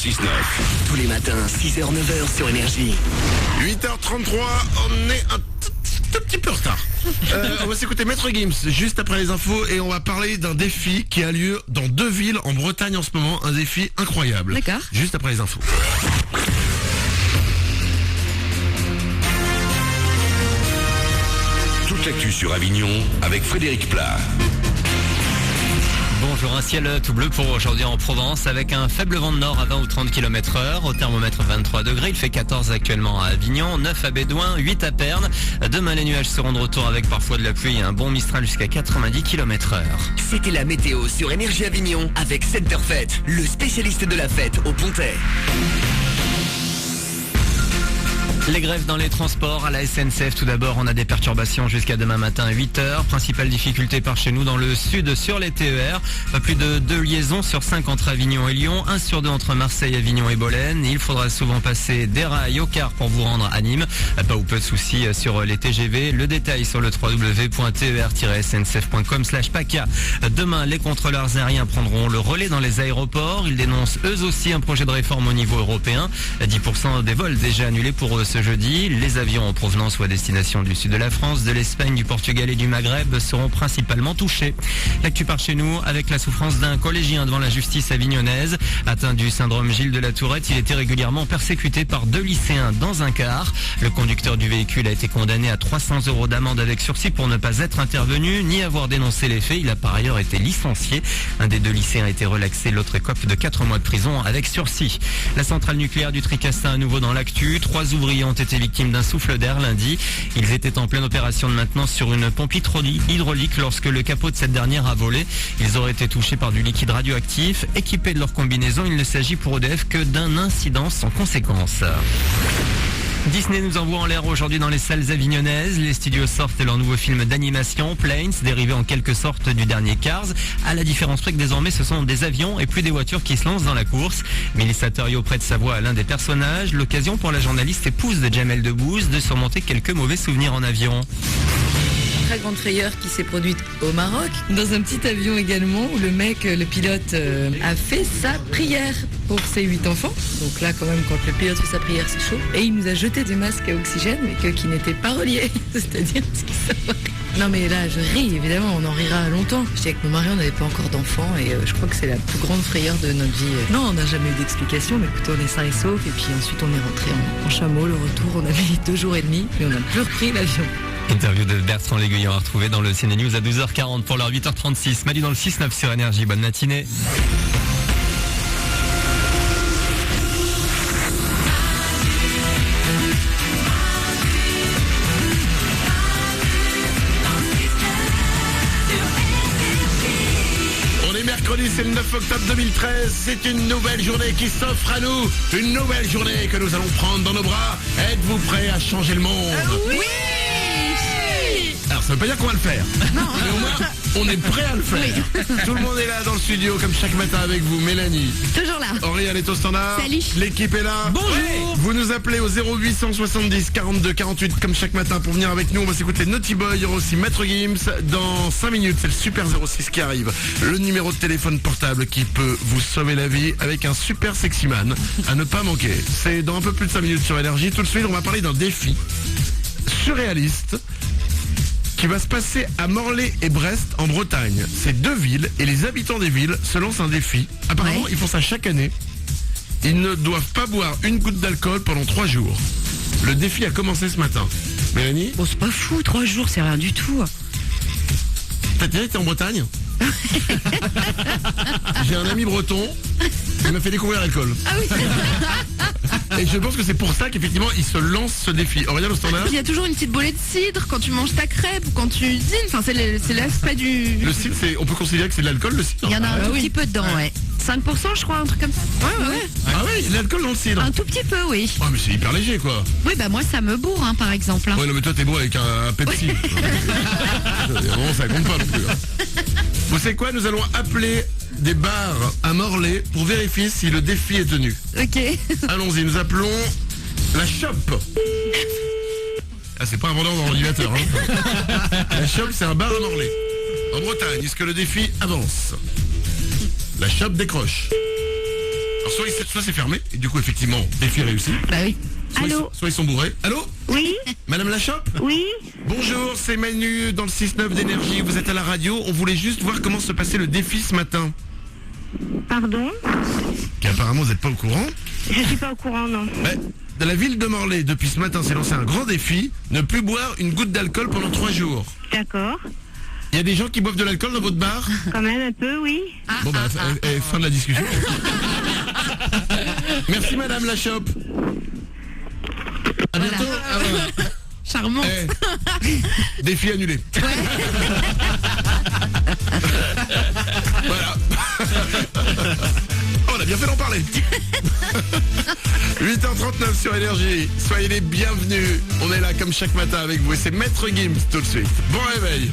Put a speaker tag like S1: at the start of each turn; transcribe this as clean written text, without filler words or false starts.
S1: 6-9.
S2: Tous les matins, 6h-9h sur Énergie.
S3: 8h33, on est un tout petit peu en retard. On va s'écouter Maître Gims juste après les infos et on va parler d'un défi qui a lieu dans 2 villes en Bretagne en ce moment. Un défi incroyable.
S4: D'accord.
S3: Juste après les infos.
S1: Toute l'actu sur Avignon avec Frédéric Plat.
S5: Bonjour, un ciel tout bleu pour aujourd'hui en Provence avec un faible vent de nord à 20 ou 30 km/h. Au thermomètre 23 degrés, il fait 14 actuellement à Avignon, 9 à Bédouin, 8 à Pernes. Demain les nuages seront de retour avec parfois de la pluie et un bon Mistral jusqu'à 90 km/h.
S2: C'était la météo sur Énergie Avignon avec Centerfet, le spécialiste de la fête au Pontet.
S5: Les grèves dans les transports à la SNCF. Tout d'abord, on a des perturbations jusqu'à demain matin à 8h. Principale difficulté par chez nous dans le sud sur les TER. Pas plus de 2 liaisons sur 5 entre Avignon et Lyon. 1 sur 2 entre Marseille, Avignon et Bolène. Il faudra souvent passer des rails au car pour vous rendre à Nîmes. Pas ou peu de soucis sur les TGV. Le détail sur le www.ter-sncf.com/PACA. Demain, les contrôleurs aériens prendront le relais dans les aéroports. Ils dénoncent eux aussi un projet de réforme au niveau européen. 10% des vols déjà annulés pour eux ce jeudi. Les avions en provenance ou à destination du sud de la France, de l'Espagne, du Portugal et du Maghreb seront principalement touchés. L'actu par chez nous avec la souffrance d'un collégien devant la justice avignonnaise. Atteint du syndrome Gilles de la Tourette, il était régulièrement persécuté par 2 lycéens dans un car. Le conducteur du véhicule a été condamné à 300 € d'amende avec sursis pour ne pas être intervenu ni avoir dénoncé les faits. Il a par ailleurs été licencié. Un des 2 lycéens a été relaxé, l'autre écope de 4 mois de prison avec sursis. La centrale nucléaire du Tricastin à nouveau dans l'actu. 3 ouvriers ont été victimes d'un souffle d'air lundi. Ils étaient en pleine opération de maintenance sur une pompe hydraulique lorsque le capot de cette dernière a volé. Ils auraient été touchés par du liquide radioactif. Équipés de leur combinaison, il ne s'agit pour EDF que d'un incident sans conséquence. Disney nous envoie en l'air aujourd'hui dans les salles avignonnaises. Les studios sortent leur nouveau film d'animation, Planes, dérivé en quelque sorte du dernier Cars. À la différence près que désormais ce sont des avions et plus des voitures qui se lancent dans la course. Mélissa Thériault prête sa voix à l'un des personnages. L'occasion pour la journaliste épouse de Jamel Debbouze de surmonter quelques mauvais souvenirs en avion.
S4: Très grande frayeur qui s'est produite au Maroc, dans un petit avion également, où le pilote a fait sa prière pour ses 8 enfants. Donc là, quand même, quand le pilote fait sa prière, c'est chaud. Et il nous a jeté des masques à oxygène, mais qui n'étaient pas reliés. C'est-à-dire, non mais là, je ris, évidemment, on en rira longtemps. Je dis avec mon mari, on n'avait pas encore d'enfants, et je crois que c'est la plus grande frayeur de notre vie. Non, on n'a jamais eu d'explication, mais écoutez, on est sains et saufs, et puis ensuite on est rentré en chameau. Le retour, on avait 2 jours et demi, mais on n'a plus repris l'avion.
S5: Interview de Bertrand L'Aiguillon à retrouver dans le Ciné News à 12h40 pour l'heure 8h36. Mali dans le 6-9 sur Énergie. Bonne matinée.
S3: On est mercredi, c'est le 9 octobre 2013. C'est une nouvelle journée qui s'offre à nous. Une nouvelle journée que nous allons prendre dans nos bras. Êtes-vous prêts à changer le monde?
S4: Oui.
S3: Alors ça veut pas dire qu'on va le faire.
S4: Non.
S3: Mais au moins, on est prêt à le faire. Tout le monde est là dans le studio comme chaque matin avec vous. Mélanie.
S4: Toujours là.
S3: Aurélien est au standard.
S4: Salut.
S3: L'équipe est là.
S5: Bonjour.
S3: Vous nous appelez au 0870 42 48 comme chaque matin pour venir avec nous. On va s'écouter Naughty Boy. Il y aura aussi Maître Gims. Dans 5 minutes, c'est le Super 06 qui arrive. Le numéro de téléphone portable qui peut vous sauver la vie avec un super sexy man à ne pas manquer. C'est dans un peu plus de 5 minutes sur Énergie. Tout de suite, on va parler d'un défi surréaliste qui va se passer à Morlaix et Brest en Bretagne. C'est 2 villes et les habitants des villes se lancent un défi. Apparemment, ils font ça chaque année. Ils ne doivent pas boire une goutte d'alcool pendant 3 jours. Le défi a commencé ce matin. Mélanie,
S4: Bon, c'est pas fou, 3 jours, c'est rien du tout.
S3: t'as déjà été en Bretagne? J'ai un ami breton, il m'a fait découvrir l'alcool.
S4: Ah oui.
S3: Et je pense que c'est pour ça qu'effectivement il se lance ce défi. Aurélien au standard.
S6: Il y a toujours une petite bolée de cidre quand tu manges ta crêpe ou quand tu dînes. Enfin, c'est l'aspect du.
S3: Le cidre, on peut considérer que c'est de l'alcool, le cidre.
S6: Il y en a un tout
S4: oui.
S6: petit peu dedans, ouais. 5%, je crois, un truc comme ça. Ouais.
S3: Ah oui, il y a de l'alcool dans le cidre.
S6: Un tout petit peu, oui.
S3: Oh mais c'est hyper léger quoi.
S6: Oui, bah moi, ça me bourre, hein, par exemple.
S3: Ouais non mais toi t'es beau avec un Pepsi. Non, ça compte pas non plus. Vous savez quoi, nous allons appeler des bars à Morlaix pour vérifier si le défi est tenu.
S6: Ok.
S3: Allons-y, nous appelons la Shop. Ah c'est pas un vendeur dans l'ordinateur hein. La Shop c'est un bar à Morlaix en Bretagne. Est-ce que le défi avance? La Shop décroche. Alors, soit c'est fermé, et du coup effectivement, défi réussi.
S4: Bah oui.
S3: Soit ils sont bourrés. Allô?
S7: Oui,
S3: Madame Lachoppe?
S7: oui.
S3: Bonjour, c'est Manu dans le 6-9 d'énergie. Vous êtes à la radio. On voulait juste voir comment se passait le défi ce matin.
S7: Pardon?
S3: Apparemment, vous n'êtes pas au courant.
S7: Je suis pas au courant, non.
S3: De la ville de Morlaix, depuis ce matin, s'est lancé un grand défi. Ne plus boire une goutte d'alcool pendant 3 jours.
S7: D'accord.
S3: Il y a des gens qui boivent de l'alcool dans votre bar?
S7: Quand même un peu, oui.
S3: Bon bah, fin de la discussion. Merci Madame Lachoppe. À bientôt.
S6: Charmant.
S3: Défi annulé. Voilà. On a bien fait d'en parler. 8h39 sur Énergie. Soyez les bienvenus. On est là comme chaque matin avec vous et c'est Maître Gims tout de suite. Bon réveil.